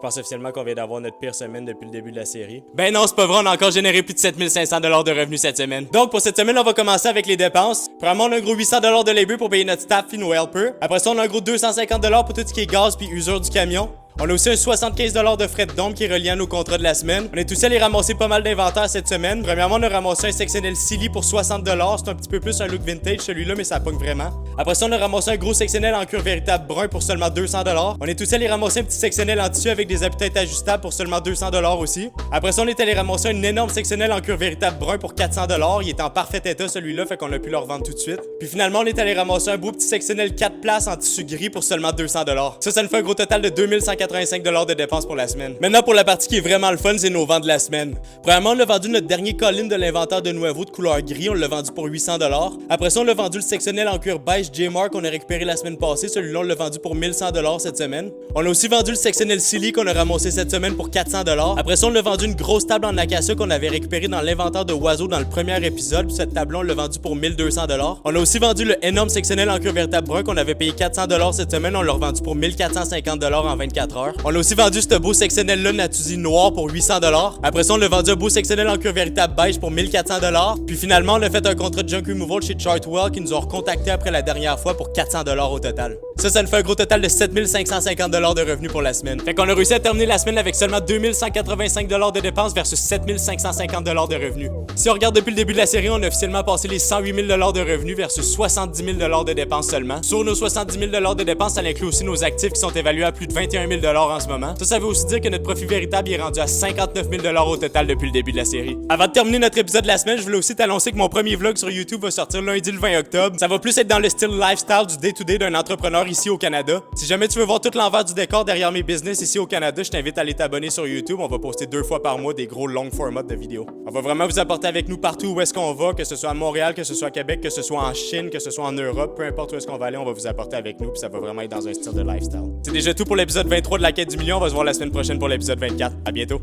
pense officiellement qu'on vient d'avoir notre pire semaine depuis le début de la série. Ben non, c'est pas vrai, on a encore généré plus de 7500 $ de revenus cette semaine. Donc pour cette semaine, on va commencer avec les dépenses. Premièrement, on a un gros 800 $ de labor pour payer notre staff et nos helpers. Après ça, on a un gros 250 $ pour tout ce qui est gaz puis usure du camion. On a aussi un 75 $ de frais de dompe qui est relié à nos contrats de la semaine. On est aussi allé ramasser pas mal d'inventaire cette semaine. Premièrement, on a ramassé un sectionnel Silly pour 60 $. C'est un petit peu plus un look vintage celui-là, mais ça pogne vraiment. Après ça, on a ramassé un gros sectionnel en cuir véritable brun pour seulement 200 $. On est aussi allé ramasser un petit sectionnel en tissu avec des appuis-têtes ajustables pour seulement 200 $ aussi. Après ça, on est allé ramasser un énorme sectionnel en cuir véritable brun pour 400 $. Il est en parfait état celui-là, fait qu'on a pu le revendre tout de suite. Puis finalement, on est allé ramasser un beau petit sectionnel 4 places en tissu gris pour seulement 200 $. Ça nous fait un gros total de 2185 $ de dépenses pour la semaine. Maintenant, pour la partie qui est vraiment le fun, c'est nos ventes de la semaine. Premièrement, on a vendu notre dernier colline de l'inventaire de Nuevo de couleur gris. On l'a vendu pour 800 $. Après ça, on a vendu le sectionnel en cuir beige J-Mark qu'on a récupéré la semaine passée. Celui-là, on l'a vendu pour 1100 $ cette semaine. On a aussi vendu le sectionnel Silly qu'on a ramassé cette semaine pour 400 $. Après ça, on a vendu une grosse table en acacia qu'on avait récupérée dans l'inventaire de Oiseau dans le premier épisode. Puis cette table-là, on l'a vendue pour 1200 $. On a aussi vendu le énorme sectionnel en cuir véritable brun qu'on avait payé 400 $ cette semaine. On l'a revendu pour 1450 $ en 24 heures. On a aussi vendu ce beau sectionnel là Natuzzi noir pour 800 $. Après ça, on l'a vendu un beau sectionnel en cuir véritable beige pour 1400 $. Puis finalement, on a fait un contrat de junk removal chez Chartwell qui nous ont recontacté après la dernière fois pour 400 $ au total. Ça nous fait un gros total de 7550 $ de revenus pour la semaine. Fait qu'on a réussi à terminer la semaine avec seulement 2185 $ de dépenses versus 7550 $ de revenus. Si on regarde depuis le début de la série, on a officiellement passé les 108 000 $ de revenus versus 70 000 $ de dépenses seulement. Sur nos 70 000 $ de dépenses, ça inclut aussi nos actifs qui sont évalués à plus de 21 000 $ en ce moment. Ça veut aussi dire que notre profit véritable est rendu à 59 000 $ au total depuis le début de la série. Avant de terminer notre épisode de la semaine, je voulais aussi t'annoncer que mon premier vlog sur YouTube va sortir lundi le 20 octobre. Ça va plus être dans le style lifestyle du day-to-day d'un entrepreneur ici au Canada. Si jamais tu veux voir tout l'envers du décor derrière mes business ici au Canada, je t'invite à aller t'abonner sur YouTube. On va poster 2 fois par mois des gros long formats de vidéos. On va vraiment vous apporter avec nous partout où est-ce qu'on va, que ce soit à Montréal, que ce soit à Québec, que ce soit en Chine, que ce soit en Europe, peu importe où est-ce qu'on va aller, on va vous apporter avec nous puis ça va vraiment être dans un style de lifestyle. C'est déjà tout pour l'épisode 23 de la quête du million. On va se voir la semaine prochaine pour l'épisode 24. À bientôt.